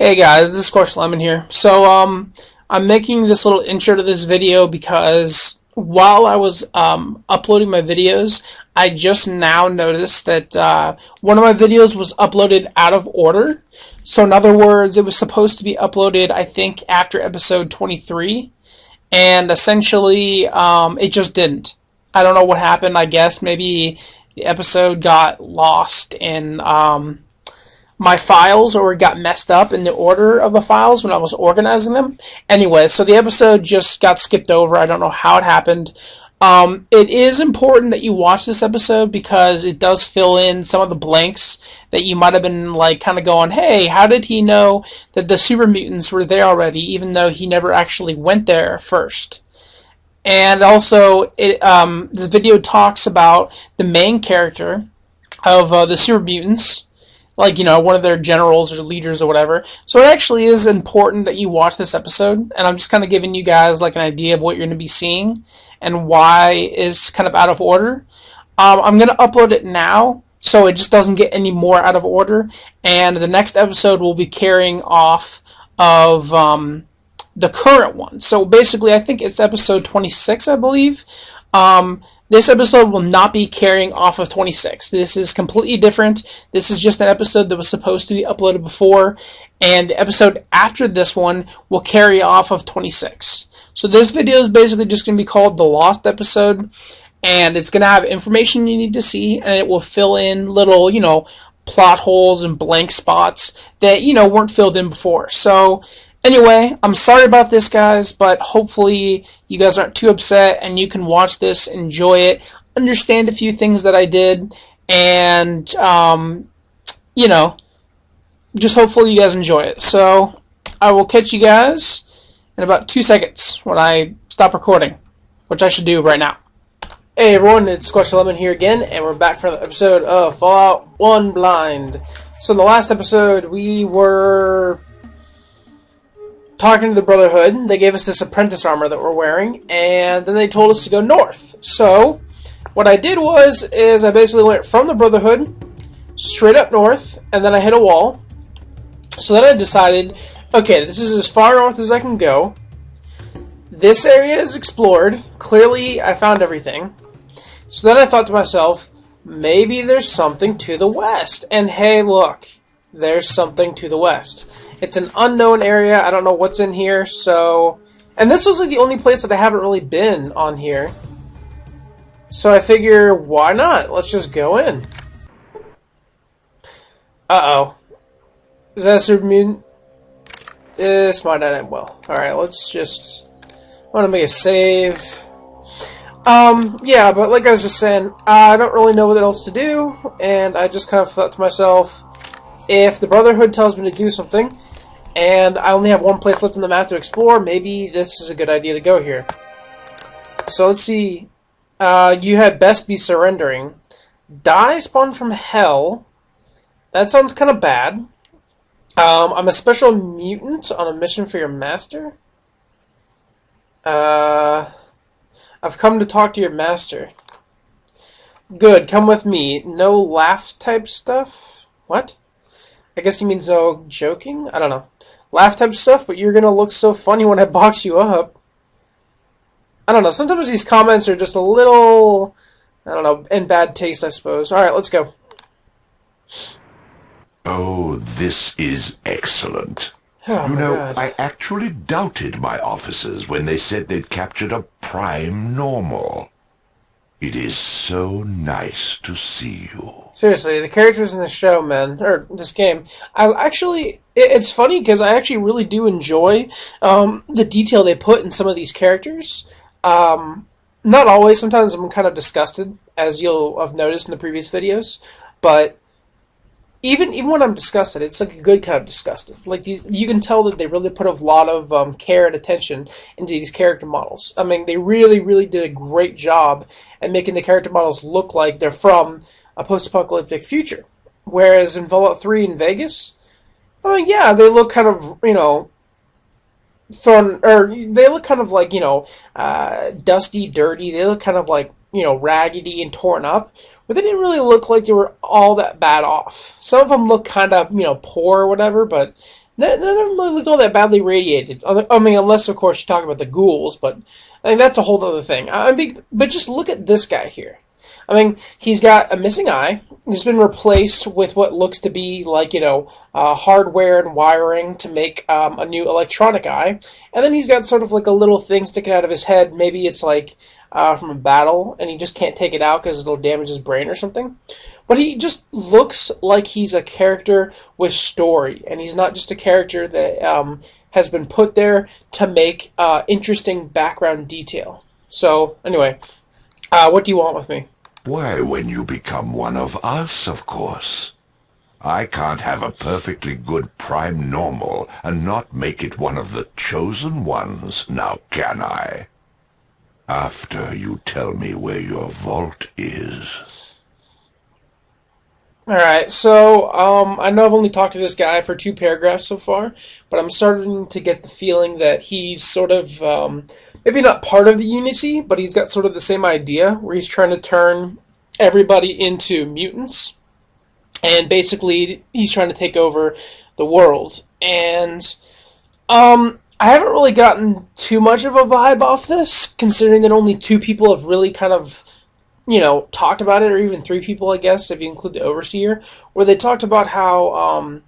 Hey guys, this is Squash Lemon here. I'm making this little intro to this video because while I was uploading my videos, I just now noticed that one of my videos was uploaded out of order. So in other words, it was supposed to be uploaded, I think, after episode 23, and essentially it just didn't. I don't know what happened. I guess maybe the episode got lost in my files, or it got messed up in the order of the files when I was organizing them. Anyway, so the episode just got skipped over. I don't know how it happened. It is important that you watch this episode because it does fill in some of the blanks that you might have been like kind of going, hey, how did he know that the super mutants were there already, even though he never actually went there first? And also, this video talks about the main character of the super mutants, like, you know, one of their generals or leaders or whatever. So it actually is important that you watch this episode, and I'm just kind of giving you guys like an idea of what you're going to be seeing and why it's kind of out of order. I'm going to upload it now so it just doesn't get any more out of order, and the next episode will be carrying off of the current one. So basically, I think it's episode 26, I believe. This episode will not be carrying off of 26. This is completely different. This is just an episode that was supposed to be uploaded before, and the episode after this one will carry off of 26. So this video is basically just going to be called The Lost Episode, and it's going to have information you need to see, and it will fill in little, you know, plot holes and blank spots that, you know, weren't filled in before. So anyway, I'm sorry about this, guys, but hopefully you guys aren't too upset and you can watch this, enjoy it, understand a few things that I did, and, you know, just hopefully you guys enjoy it. So I will catch you guys in about 2 seconds when I stop recording, which I should do right now. Hey everyone, it's Squash Lemon here again, and we're back for another episode of Fallout 1 Blind. So in the last episode, we were talking to the Brotherhood. They gave us this apprentice armor that we're wearing, and then they told us to go north. So what I did is I basically went from the Brotherhood straight up north, and then I hit a wall. So then I decided, okay, this is as far north as I can go. This area is explored. Clearly, I found everything. So then I thought to myself, maybe there's something to the west. And hey, look, there's something to the west. It's an unknown area. I don't know what's in here, so... And this was like the only place that I haven't really been on here. So I figure, why not? Let's just go in. Uh-oh. Is that a super mutant? This might not end well. Alright, let's just... I want to make a save. Yeah, but like I was just saying, I don't really know what else to do, and I just kind of thought to myself, if the Brotherhood tells me to do something, and I only have one place left on the map to explore, maybe this is a good idea to go here. So let's see. You had best be surrendering. Die spawned from hell. That sounds kind of bad. I'm a special mutant on a mission for your master. I've come to talk to your master. Good, come with me. No laugh type stuff? What? I guess he means no joking? I don't know. Laugh type stuff, but you're gonna look so funny when I box you up. I don't know, sometimes these comments are just a little, I don't know, in bad taste, I suppose. Alright, let's go. Oh, this is excellent. Oh, you know, God. I actually doubted my officers when they said they'd captured a prime normal. It is so nice to see you. Seriously, the characters in this show, man, or this game, it's funny because I actually really do enjoy the detail they put in some of these characters. Not always, sometimes I'm kind of disgusted, as you'll have noticed in the previous videos, but even when I'm disgusted, it's like a good kind of disgusted. Like, you can tell that they really put a lot of care and attention into these character models. I mean, they really, really did a great job at making the character models look like they're from a post-apocalyptic future. Whereas in Fallout 3 in Vegas, I mean, yeah, they look kind of, you know, they look kind of like, you know, dusty, dirty. They look kind of like, you know, raggedy and torn up. But they didn't really look like they were all that bad off. Some of them look kind of, you know, poor or whatever, but None of them look all that badly radiated. I mean, unless of course you talk about the ghouls, but I think that's a whole other thing. But just look at this guy here. I mean, he's got a missing eye. He's been replaced with what looks to be like, hardware and wiring to make a new electronic eye. And then he's got sort of like a little thing sticking out of his head. Maybe it's like from a battle, and he just can't take it out because it'll damage his brain or something. But he just looks like he's a character with story, and he's not just a character that has been put there to make interesting background detail. So, anyway, what do you want with me? Why, when you become one of us, of course. I can't have a perfectly good prime normal and not make it one of the chosen ones, now can I? After you tell me where your vault is. Alright, so I know I've only talked to this guy for 2 paragraphs so far, but I'm starting to get the feeling that he's sort of, maybe not part of the Unity, but he's got sort of the same idea, where he's trying to turn everybody into mutants, and basically he's trying to take over the world. And I haven't really gotten too much of a vibe off this, considering that only 2 people have really kind of talked about it, or even 3 people, I guess, if you include the Overseer, where they talked about how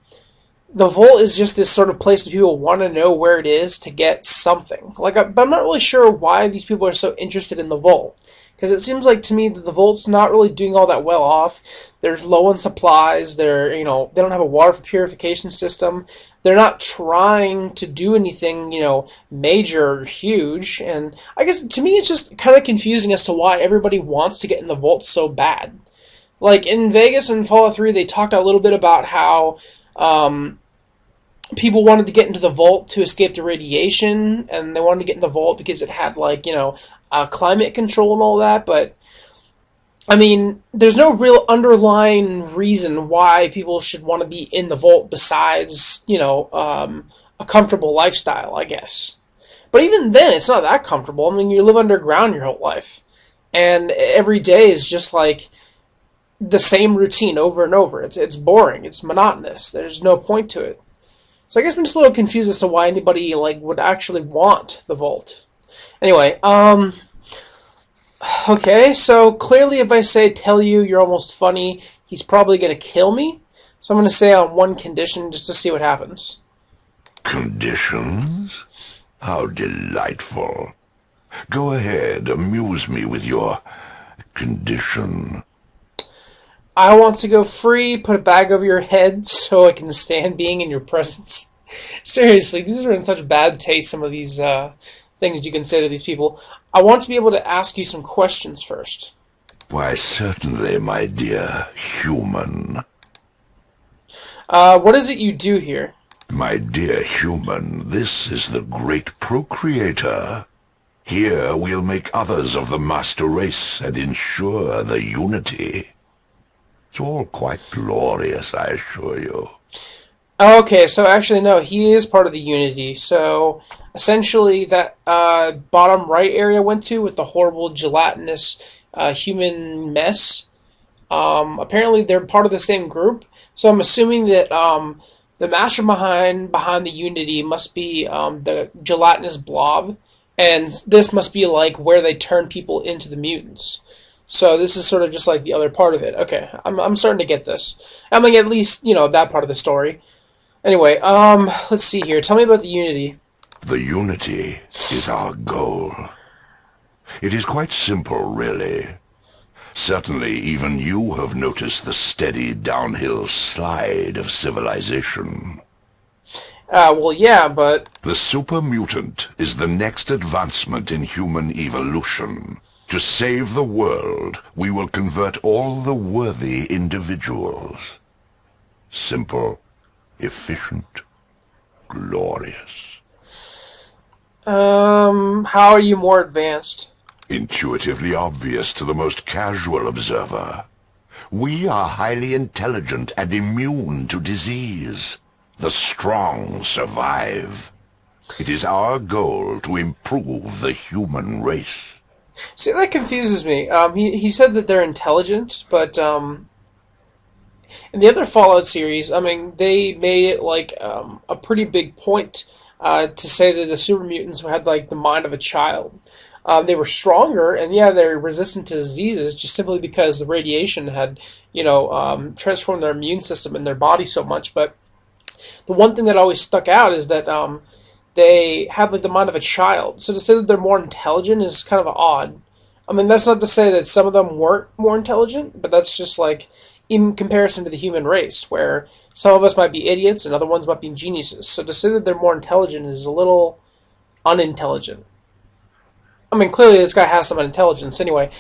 the Vault is just this sort of place that people want to know where it is to get something. But I'm not really sure why these people are so interested in the Vault, because it seems like to me that the Vault's not really doing all that well off. There's low on supplies. They don't have a water purification system. They're not trying to do anything, major or huge. And I guess to me it's just kind of confusing as to why everybody wants to get in the Vault so bad. Like in Vegas and Fallout 3, they talked a little bit about how people wanted to get into the Vault to escape the radiation, and they wanted to get in the Vault because it had climate control and all that. But I mean, there's no real underlying reason why people should want to be in the Vault besides, a comfortable lifestyle, I guess. But even then, it's not that comfortable. I mean, you live underground your whole life, and every day is just like the same routine over and over. It's boring. It's monotonous. There's no point to it. So I guess I'm just a little confused as to why anybody would actually want the Vault. Anyway, okay, so clearly if I tell you you're almost funny, he's probably going to kill me. So I'm going to say on one condition just to see what happens. Conditions? How delightful. Go ahead, amuse me with your condition. I want to go free, put a bag over your head so I can stand being in your presence. Seriously, these are in such bad taste, some of these things you can say to these people. I want to be able to ask you some questions first. Why, certainly, my dear human. What is it you do here? My dear human, this is the great procreator. Here we'll make others of the master race and ensure the unity. It's all quite glorious, I assure you. Okay, so actually, no, he is part of the Unity. So, essentially, that bottom right area I went to with the horrible gelatinous human mess, apparently they're part of the same group. So I'm assuming that the mastermind behind the Unity must be the gelatinous blob, and this must be like where they turn people into the mutants. So this is sort of just like the other part of it. Okay, I'm starting to get this. I mean, at least, that part of the story. Anyway, let's see here. Tell me about the Unity. The Unity is our goal. It is quite simple, really. Certainly, even you have noticed the steady downhill slide of civilization. Well, yeah, but... The super mutant is the next advancement in human evolution. To save the world, we will convert all the worthy individuals. Simple, efficient, glorious. How are you more advanced? Intuitively obvious to the most casual observer. We are highly intelligent and immune to disease. The strong survive. It is our goal to improve the human race. See, that confuses me. He said that they're intelligent, but In the other Fallout series, I mean, they made it like a pretty big point to say that the super mutants had like the mind of a child. They were stronger, and yeah, they're resistant to diseases just simply because the radiation had, transformed their immune system in their body so much. But the one thing that always stuck out is that they had like the mind of a child. So to say that they're more intelligent is kind of odd. I mean, that's not to say that some of them weren't more intelligent, but that's just like in comparison to the human race, where some of us might be idiots and other ones might be geniuses. So to say that they're more intelligent is a little unintelligent. I mean, clearly this guy has some intelligence. Anyway,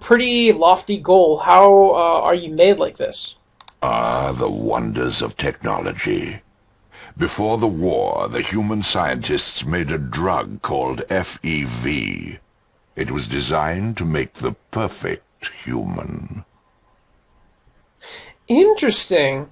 pretty lofty goal. How are you made like this? Ah, the wonders of technology. Before the war, the human scientists made a drug called FEV. It was designed to make the perfect human. Interesting.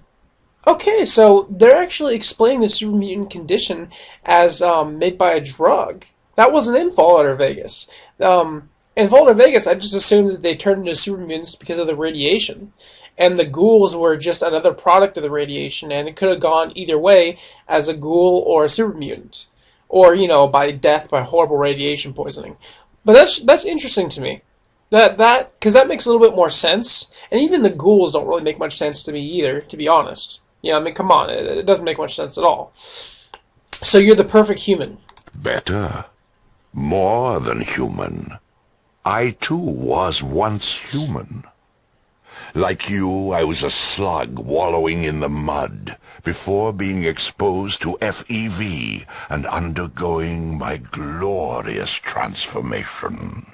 Okay, so they're actually explaining the super mutant condition as made by a drug. That wasn't in Fallout or Vegas. In Fallout or Vegas, I just assumed that they turned into super mutants because of the radiation. And the ghouls were just another product of the radiation, and it could have gone either way as a ghoul or a super mutant. Or, by death by horrible radiation poisoning. But that's interesting to me. Because that makes a little bit more sense. And even the ghouls don't really make much sense to me either, to be honest. I mean, come on, it doesn't make much sense at all. So you're the perfect human. Better. More than human. I too was once human. Like you, I was a slug wallowing in the mud before being exposed to FEV and undergoing my glorious transformation.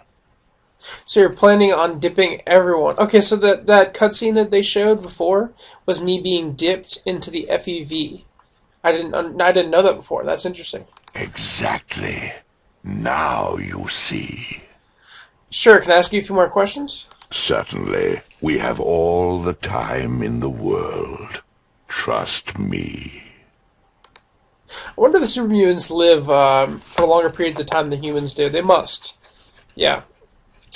So you're planning on dipping everyone. Okay, so that cutscene that they showed before was me being dipped into the FEV. I didn't know that before. That's interesting. Exactly. Now you see. Sure, can I ask you a few more questions? Certainly. We have all the time in the world. Trust me. I wonder if the super mutants live for longer periods of time than humans do. They must. Yeah.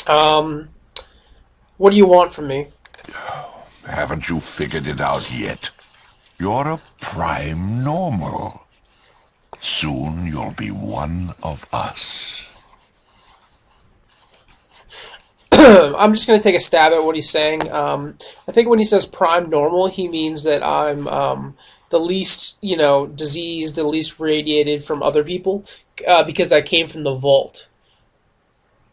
What do you want from me? Haven't you figured it out yet? You're a prime normal. Soon you'll be one of us. I'm just going to take a stab at what he's saying. I think when he says prime normal, he means that I'm the least, diseased, the least radiated from other people, because I came from the vault.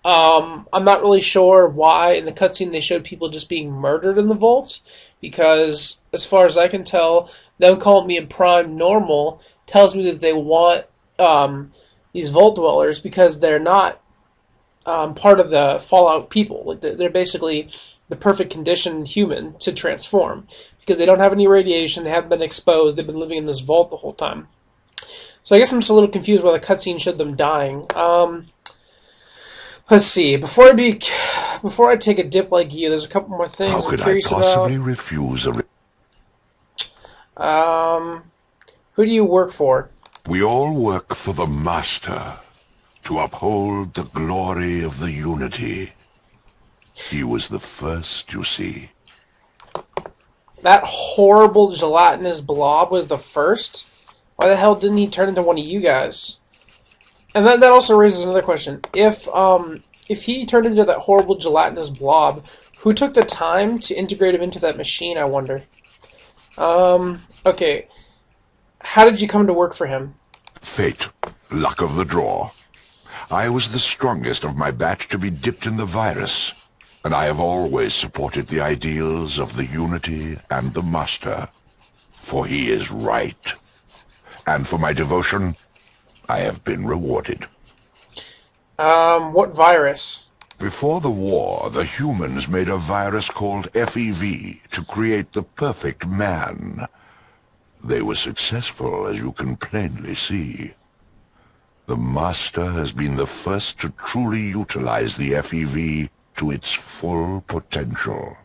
I'm not really sure why in the cutscene they showed people just being murdered in the vault, because as far as I can tell, them calling me a prime normal tells me that they want these vault dwellers because they're not part of the Fallout people. Like they're basically the perfect conditioned human to transform because they don't have any radiation, they haven't been exposed, they've been living in this vault the whole time. So I guess I'm just a little confused why the cutscene showed them dying. Let's see. Before I take a dip like you, there's a couple more things How I'm could I curious possibly about. refuse a... Who do you work for? We all work for the Master, to uphold the glory of the Unity. He was the first, you see. That horrible gelatinous blob was the first? Why the hell didn't he turn into one of you guys? And that also raises another question. If he turned into that horrible gelatinous blob, who took the time to integrate him into that machine, I wonder? Okay. How did you come to work for him? Fate. Luck of the draw. I was the strongest of my batch to be dipped in the virus, and I have always supported the ideals of the Unity and the Master, for he is right. And for my devotion, I have been rewarded. What virus? Before the war, the humans made a virus called FEV to create the perfect man. They were successful, as you can plainly see. The Master has been the first to truly utilize the FEV to its full potential.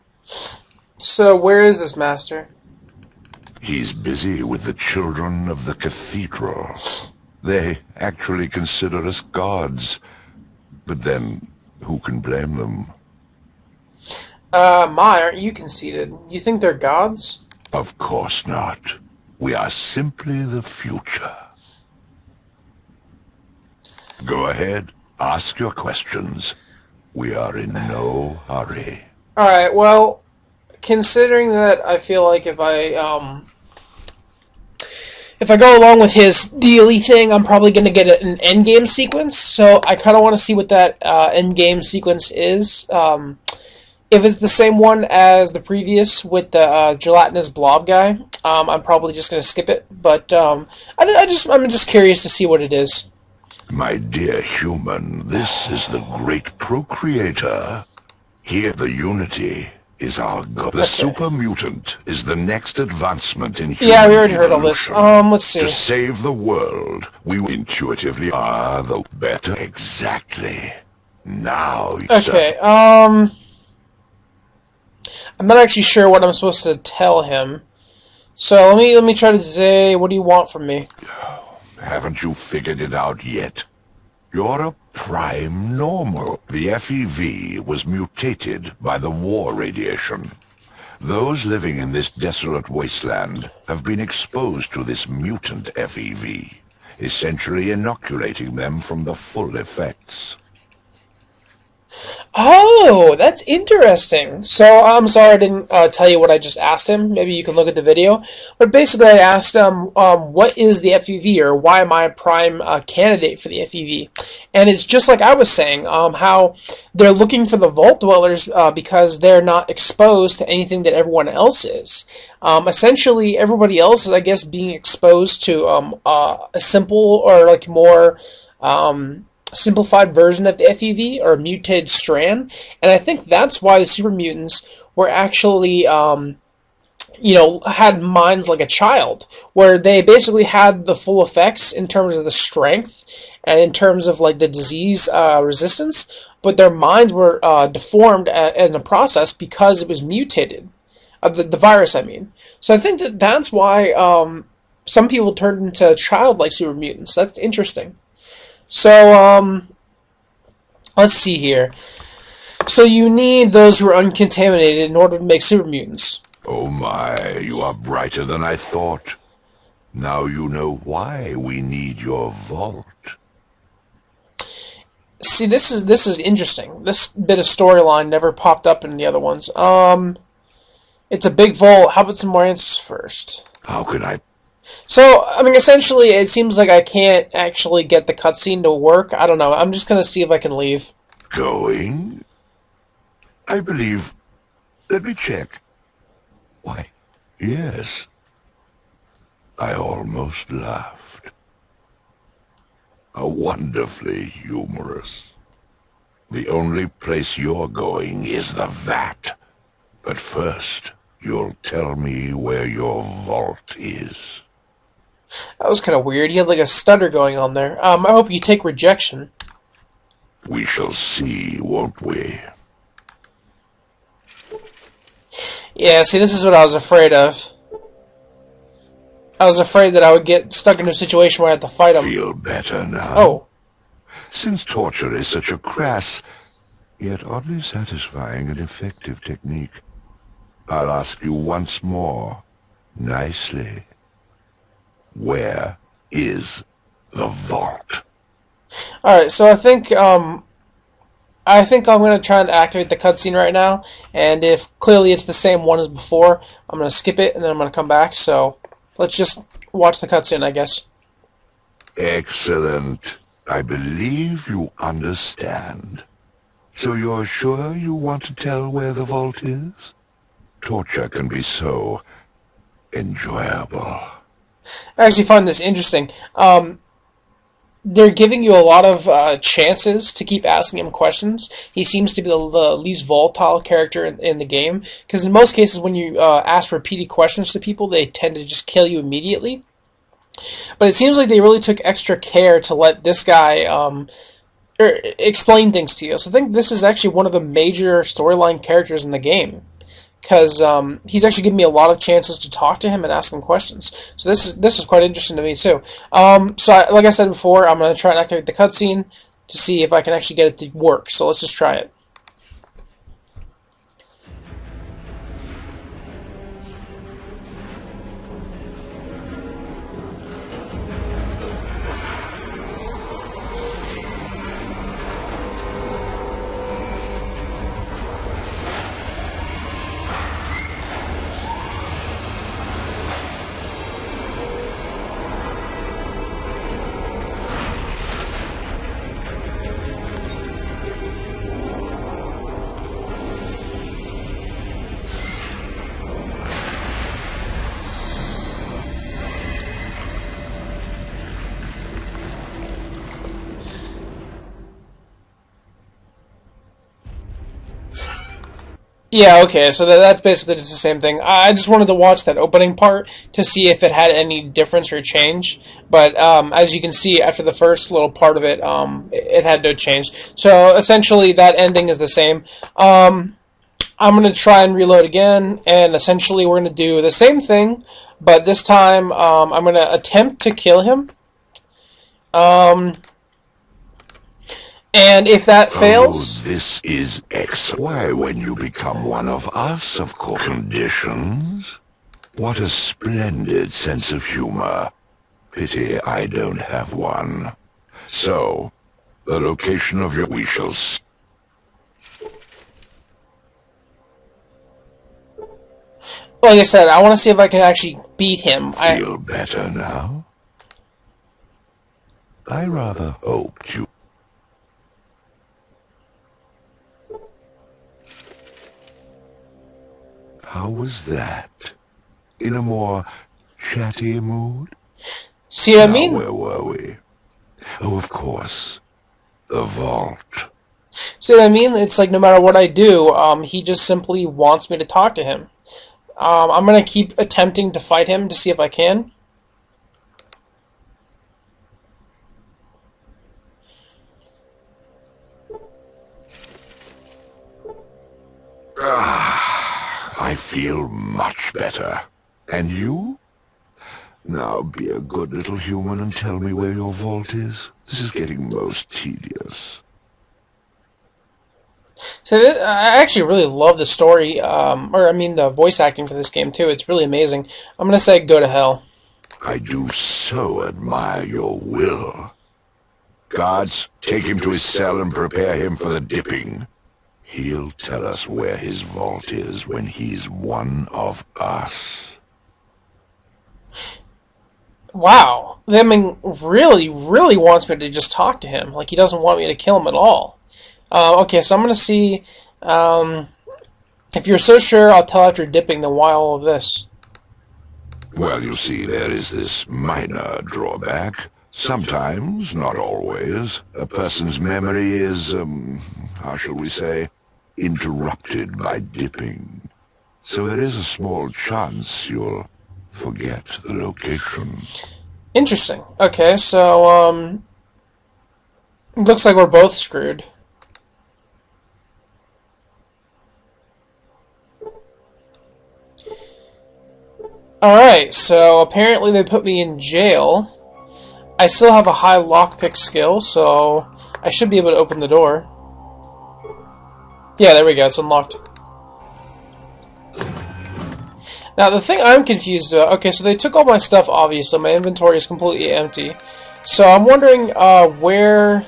So where is this Master? He's busy with the children of the Cathedral. They actually consider us gods. But then, who can blame them? Aren't you conceited? You think they're gods? Of course not. We are simply the future. Go ahead, ask your questions. We are in no hurry. Alright, well, considering that I feel like if I go along with his daily thing, I'm probably going to get an endgame sequence, so I kind of want to see what that endgame sequence is. If it's the same one as the previous with the gelatinous blob guy, I'm probably just going to skip it, but I'm just curious to see what it is. My dear human, this is the great procreator. Here the unity is our god. The super mutant is the next advancement in human Yeah, we already heard all this. evolution. Let's see. To save the world, we intuitively are the better. Exactly. Now, Okay, I'm not actually sure what I'm supposed to tell him. So let me try to say, what do you want from me? haven't you figured it out yet? You're a prime normal. The FEV was mutated by the war radiation. Those living in this desolate wasteland have been exposed to this mutant FEV, essentially inoculating them from the full effects. Oh, that's interesting. So I'm sorry I didn't tell you what I just asked him. Maybe you can look at the video. But basically, I asked him, what is the FEV, or why am I a prime candidate for the FEV? And it's just like I was saying, how they're looking for the Vault Dwellers because they're not exposed to anything that everyone else is. Essentially, everybody else is, I guess, being exposed to a simple or like more simplified version of the FEV, or a mutated strand, and I think that's why the super mutants were actually had minds like a child, where they basically had the full effects in terms of the strength and in terms of like the disease resistance, but their minds were deformed in the process because it was mutated, the virus I mean. So I think that's why some people turned into childlike super mutants. That's interesting. So, let's see here. So you need those who are uncontaminated in order to make super mutants. Oh my, you are brighter than I thought. Now you know why we need your vault. See, this is interesting. This bit of storyline never popped up in the other ones. It's a big vault. How about some more answers first? How can I? So, I mean, essentially, it seems like I can't actually get the cutscene to work. I don't know. I'm just gonna see if I can leave. Going? I believe... Let me check. Why, yes. I almost laughed. How wonderfully humorous. The only place you're going is the vat. But first, you'll tell me where your vault is. That was kind of weird. He had like a stutter going on there. I hope you take rejection. We shall see, won't we? Yeah, see, this is what I was afraid of. I was afraid that I would get stuck in a situation where I had to fight him. Feel better now? Oh. Since torture is such a crass, yet oddly satisfying and effective technique, I'll ask you once more, nicely. Where is the vault? Alright, so I think I'm going to try and activate the cutscene right now, and if clearly it's the same one as before, I'm going to skip it, and then I'm going to come back, so let's just watch the cutscene, I guess. Excellent. I believe you understand. So you're sure you want to tell where the vault is? Torture can be so enjoyable. I actually find this interesting. They're giving you a lot of chances to keep asking him questions. He seems to be the least volatile character in the game, because in most cases when you ask repeated questions to people, they tend to just kill you immediately. But it seems like they really took extra care to let this guy explain things to you. So I think this is actually one of the major storyline characters in the game, because he's actually given me a lot of chances to talk to him and ask him questions. So this is quite interesting to me too. Like I said before, I'm going to try and activate the cutscene to see if I can actually get it to work. So let's just try it. Yeah, okay, so that's basically just the same thing. I just wanted to watch that opening part to see if it had any difference or change. But as you can see, after the first little part of it, it had no change. So essentially, that ending is the same. I'm going to try and reload again, and essentially we're going to do the same thing, but this time I'm going to attempt to kill him. And if that fails... Oh, this is X. Why, when you become one of us, of course. Conditions? What a splendid sense of humor. Pity I don't have one. So, the location of your... we shall... Like I said, I want to see if I can actually beat him. Feel better now? I rather hoped you... How was that? In a more chatty mood? See what I mean? Where were we? Oh, of course. The vault. See what I mean? It's like no matter what I do, he just simply wants me to talk to him. I'm going to keep attempting to fight him to see if I can. I feel much better. And you? Now be a good little human and tell me where your vault is. This is getting most tedious. So I actually really love the story, the voice acting for this game too. It's really amazing. I'm going to say go to hell. I do so admire your will. Guards, take him to his cell and prepare him for the dipping. He'll tell us where his vault is when he's one of us. Wow. I mean, really, really wants me to just talk to him. Like, he doesn't want me to kill him at all. Okay, so I'm going to see... if you're so sure, I'll tell after dipping, then why all of this? Well, you see, there is this minor drawback. Sometimes, not always, a person's memory is, how shall we say, interrupted by dipping. So there is a small chance you'll forget the location. Interesting. Okay, so, looks like we're both screwed. Alright, so apparently they put me in jail. I still have a high lockpick skill, so I should be able to open the door. Yeah, there we go, it's unlocked. Now, the thing I'm confused about... Okay, so they took all my stuff, obviously. My inventory is completely empty. So I'm wondering, where...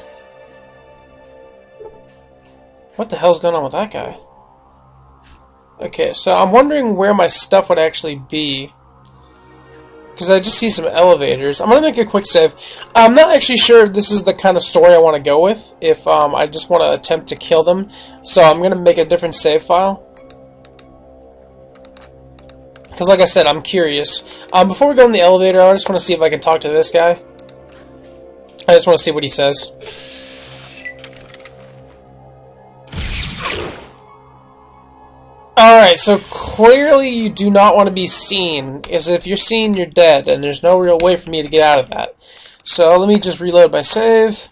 What the hell's going on with that guy? Okay, so I'm wondering where my stuff would actually be. Because I just see some elevators. I'm going to make a quick save. I'm not actually sure if this is the kind of story I want to go with. If I just want to attempt to kill them. So I'm going to make a different save file. Because like I said, I'm curious. Before we go in the elevator, I just want to see if I can talk to this guy. I just want to see what he says. Alright, so clearly you do not want to be seen, because if you're seen, you're dead, and there's no real way for me to get out of that. So let me just reload my save.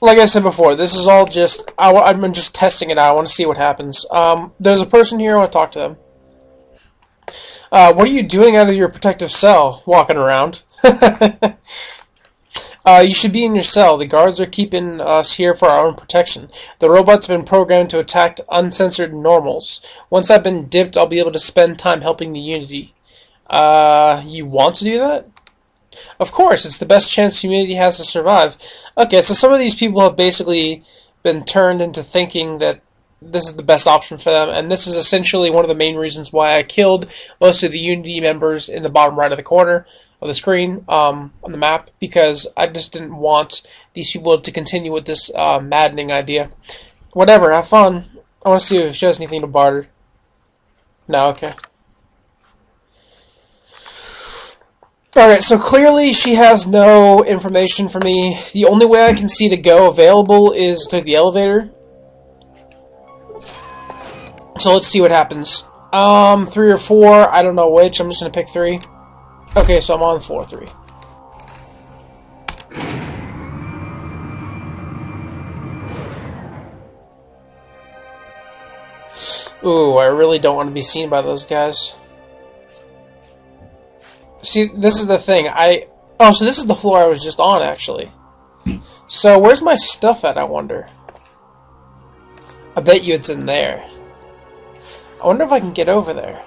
Like I said before, this is all just, I'm just testing it out. I want to see what happens. There's a person here, I want to talk to them. What are you doing out of your protective cell, walking around? You should be in your cell. The guards are keeping us here for our own protection. The robots have been programmed to attack uncensored normals. Once I've been dipped, I'll be able to spend time helping the Unity. You want to do that? Of course, it's the best chance humanity has to survive. Okay, so some of these people have basically been turned into thinking that this is the best option for them, and this is essentially one of the main reasons why I killed most of the Unity members in the bottom right of the corner of the screen on the map, because I just didn't want these people to continue with this maddening idea. Whatever, have fun. I want to see if she has anything to barter. No, okay. Alright, so clearly she has no information for me. The only way I can see to go available is through the elevator. So let's see what happens. 3 or 4, I don't know which. I'm just gonna pick 3. Okay, so I'm on floor 3. Ooh, I really don't want to be seen by those guys. See, this is the thing. Oh, so this is the floor I was just on, actually. So, where's my stuff at, I wonder? I bet you it's in there. I wonder if I can get over there.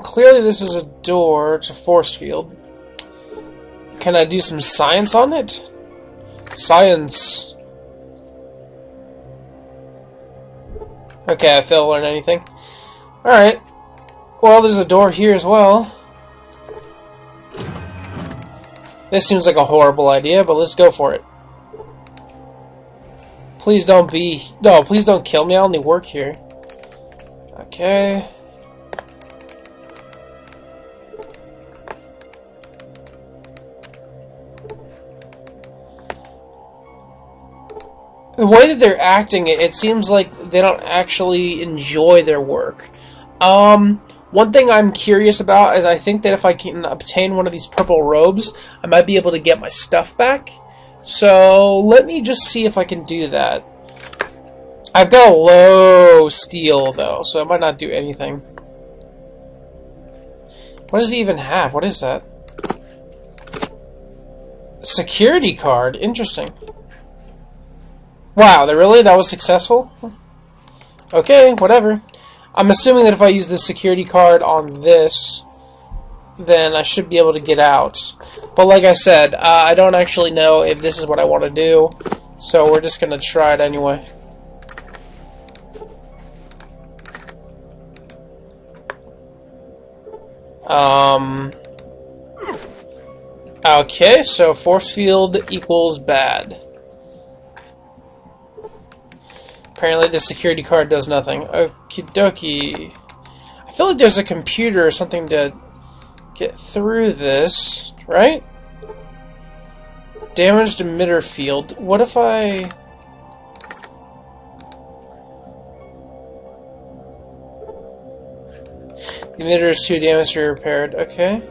Clearly this is a door to force field. Can I do some science on it? Science. Okay, I failed to learn anything. Alright. Well, there's a door here as well. This seems like a horrible idea, but let's go for it. Please don't be... No, please don't kill me. I only work here. Okay. The way that they're acting, it seems like they don't actually enjoy their work. One thing I'm curious about is I think that if I can obtain one of these purple robes, I might be able to get my stuff back. So, let me just see if I can do that. I've got a low steel, though, so it might not do anything. What does he even have? What is that? Security card. Interesting. Wow, that was successful? Okay, whatever. I'm assuming that if I use the security card on this, then I should be able to get out. But like I said, I don't actually know if this is what I want to do, so we're just going to try it anyway. Okay, so force field equals bad. Apparently the security card does nothing. Okie dokie. I feel like there's a computer or something to get through this, right? Damaged emitter field. What if I... The emitter is too damaged to be repaired. Okay.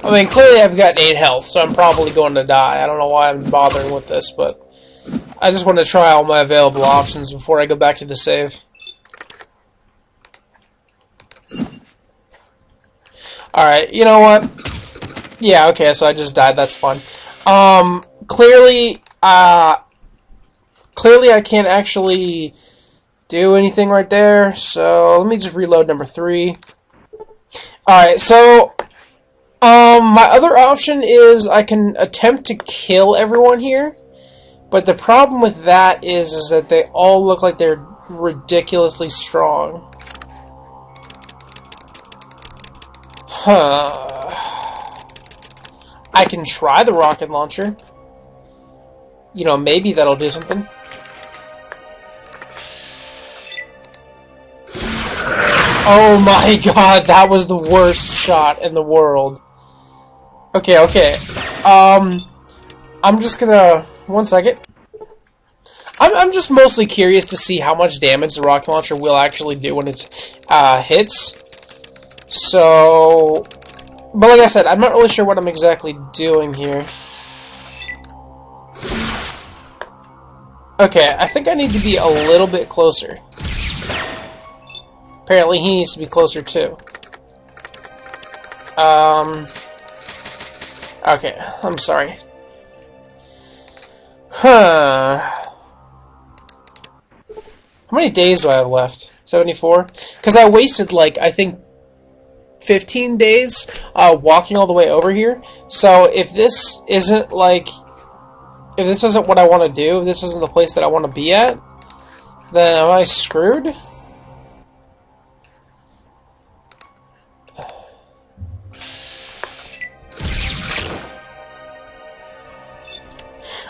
I mean, clearly I've got 8 health, so I'm probably going to die. I don't know why I'm bothering with this, but I just want to try all my available options before I go back to the save. Alright, you know what? Yeah, okay, so I just died, that's fun. Clearly I can't actually do anything right there, so let me just reload number 3. Alright, so... my other option is I can attempt to kill everyone here, but the problem with that is that they all look like they're ridiculously strong. I can try the rocket launcher. You know, maybe that'll do something. Oh my god, that was the worst shot in the world. Okay, okay. I'm just gonna... One second. I'm just mostly curious to see how much damage the rocket launcher will actually do when it hits. So... But like I said, I'm not really sure what I'm exactly doing here. Okay, I think I need to be a little bit closer. Apparently he needs to be closer too. Okay, I'm sorry. Huh. How many days do I have left? 74? Because I wasted, like, I think 15 days walking all the way over here. So if this isn't, like... If this isn't what I want to do, if this isn't the place that I want to be at, then am I screwed?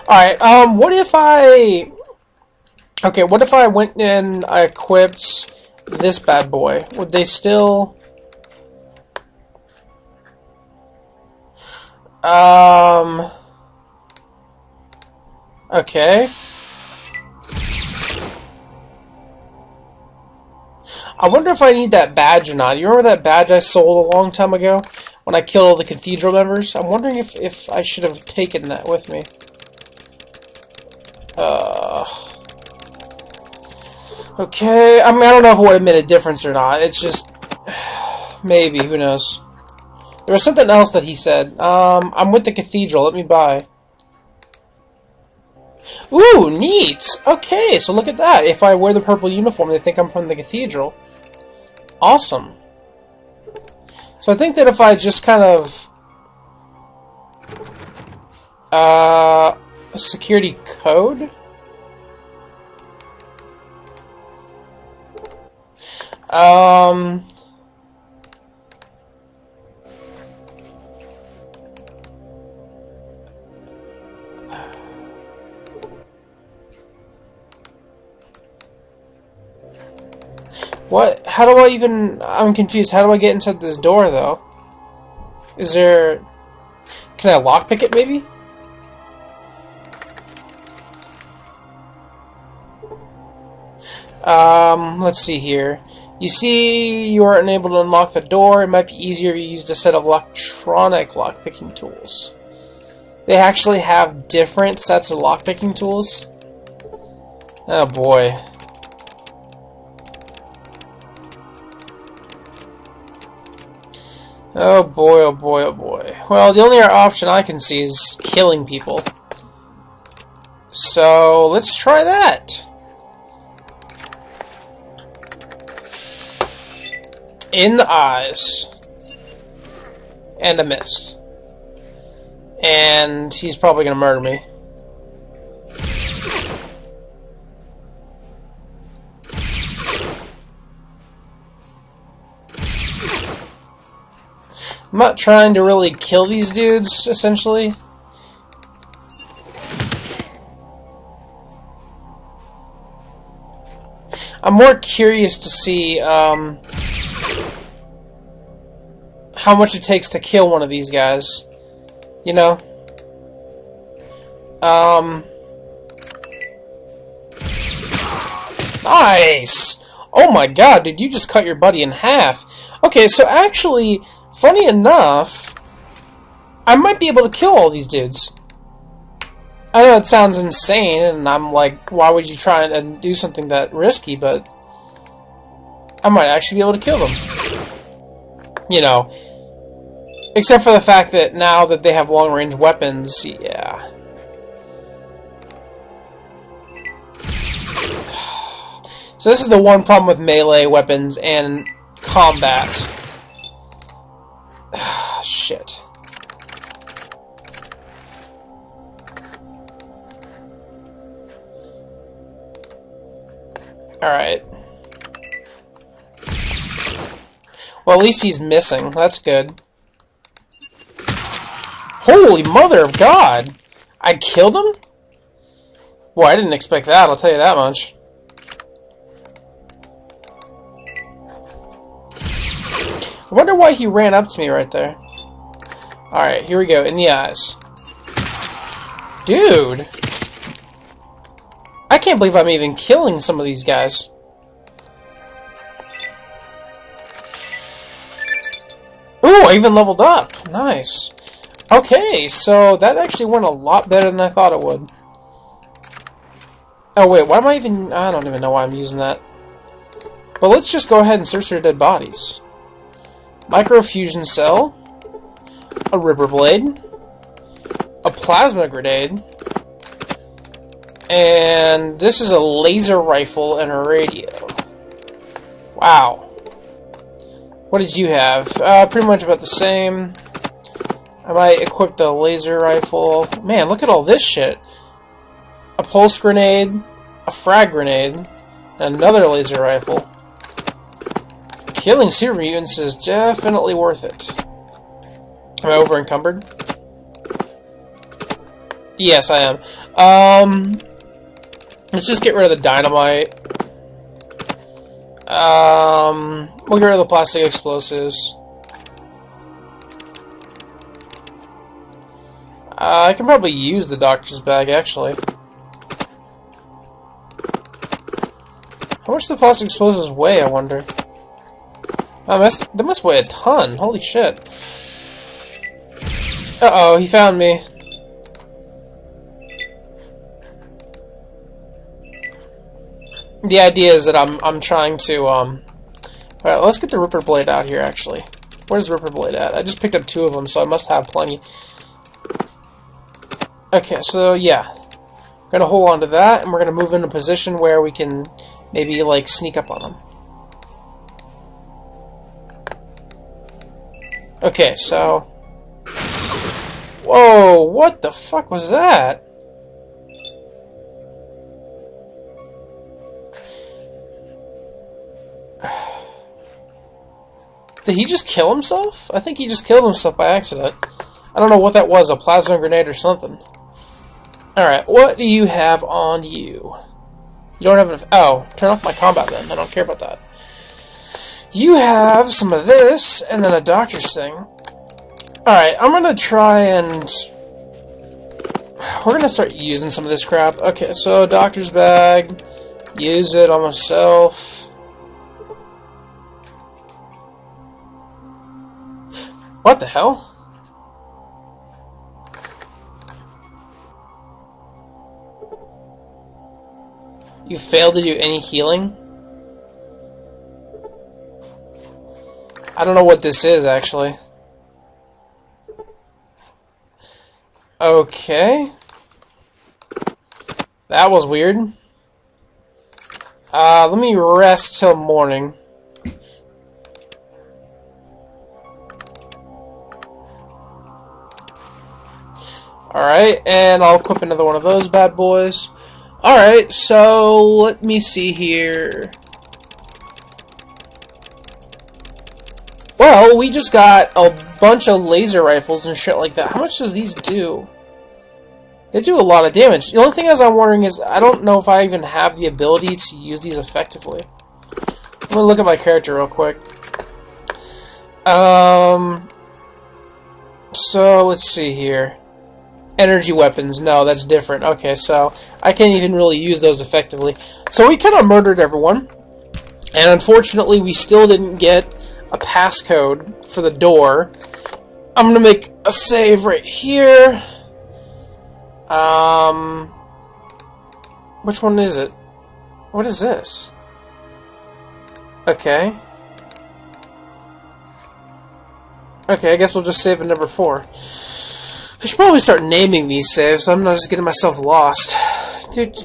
Alright, what if I... Okay, what if I went and I equipped this bad boy? Would they still... Okay. I wonder if I need that badge or not. You remember that badge I sold a long time ago? When I killed all the cathedral members? I'm wondering if I should have taken that with me. Okay, I mean, I don't know if it would have made a difference or not. It's just... Maybe, who knows. There was something else that he said. I'm with the cathedral, let me buy. Ooh, neat! Okay, so look at that. If I wear the purple uniform, they think I'm from the cathedral. Awesome. So I think that if I just kind of... security code? What? How do I even... I'm confused. How do I get inside this door, though? Is there... Can I lockpick it, maybe? Let's see here. You see you are unable to unlock the door. It might be easier if you used a set of electronic lockpicking tools. They actually have different sets of lockpicking tools? Oh boy. Oh boy, oh boy, oh boy. Well, the only option I can see is killing people. So, let's try that. In the eyes. And a mist. And he's probably gonna murder me. I'm not trying to really kill these dudes, essentially. I'm more curious to see how much it takes to kill one of these guys. You know? Nice! Oh my god, did you just cut your buddy in half? Okay, so actually... Funny enough, I might be able to kill all these dudes. I know it sounds insane, and I'm like, why would you try and do something that risky, but I might actually be able to kill them. You know, except for the fact that now that they have long-range weapons, yeah. So this is the one problem with melee weapons and combat. Shit. Alright. Well, at least he's missing. That's good. Holy mother of God! I killed him? Boy, I didn't expect that, I'll tell you that much. I wonder why he ran up to me right there. Alright, here we go. In the eyes. Dude! I can't believe I'm even killing some of these guys. Ooh, I even leveled up. Nice. Okay, so that actually went a lot better than I thought it would. Oh wait, why am I even... I don't even know why I'm using that. But let's just go ahead and search their dead bodies. Microfusion cell, a ripper blade, a plasma grenade, and this is a laser rifle and a radio. Wow. What did you have? Pretty much about the same. I might equip the laser rifle. Man, look at all this shit. A pulse grenade, a frag grenade, and another laser rifle. Killing super mutants is definitely worth it. Am I over encumbered? Yes, I am. Let's just get rid of the dynamite. We'll get rid of the plastic explosives. I can probably use the doctor's bag, actually. How much do the plastic explosives weigh, I wonder? Oh, they must weigh a ton. Holy shit. Uh-oh, he found me. The idea is that I'm trying to, Alright, let's get the Ripper Blade out here, actually. Where's Ripper Blade at? I just picked up 2 of them, so I must have plenty. Okay, so, yeah. We're gonna hold on to that, and we're gonna move into a position where we can maybe, like, sneak up on them. Okay, so... Whoa, what the fuck was that? Did he just kill himself? I think he just killed himself by accident. I don't know what that was, a plasma grenade or something. Alright, what do you have on you? You don't have enough... Oh, turn off my combat then. I don't care about that. You have some of this, and then a doctor's thing. Alright, I'm gonna try and... We're gonna start using some of this crap. Okay, so doctor's bag. Use it on myself. What the hell? You failed to do any healing? I don't know what this is, actually. Okay. That was weird. Let me rest till morning. Alright, and I'll equip another one of those bad boys. Alright, so let me see here. Well, we just got a bunch of laser rifles and shit like that. How much does these do? They do a lot of damage. The only thing I'm wondering is, I don't know if I even have the ability to use these effectively. I'm gonna look at my character real quick. So, let's see here. Energy weapons. No, that's different. Okay, so I can't even really use those effectively. So we kind of murdered everyone. And unfortunately, we still didn't get a passcode for the door. I'm gonna make a save right here. Which one is it? What is this? Okay. Okay, I guess we'll just save at number 4. I should probably start naming these saves, so I'm not just getting myself lost. This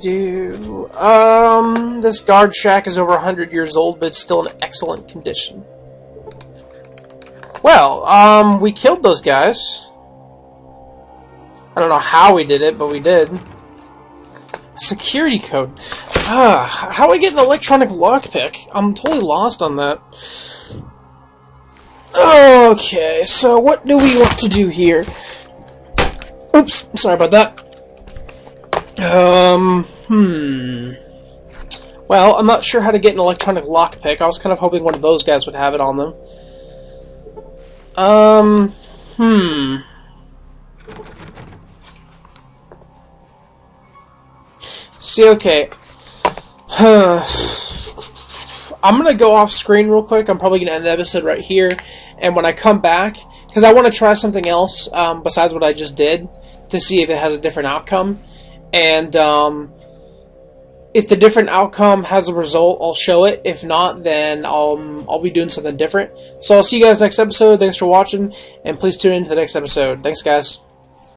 guard shack is over 100 years old, but it's still in excellent condition. Well, we killed those guys. I don't know how we did it, but we did. Security code. How do I get an electronic lockpick? I'm totally lost on that. Okay, so what do we want to do here? Oops, sorry about that. Well, I'm not sure how to get an electronic lockpick. I was kind of hoping one of those guys would have it on them. See, okay. I'm gonna go off screen real quick. I'm probably gonna end the episode right here. And when I come back, because I want to try something else besides what I just did, to see if it has a different outcome. And if the different outcome has a result, I'll show it. If not, then I'll be doing something different. So I'll see you guys next episode. Thanks for watching, and please tune in to the next episode. Thanks, guys.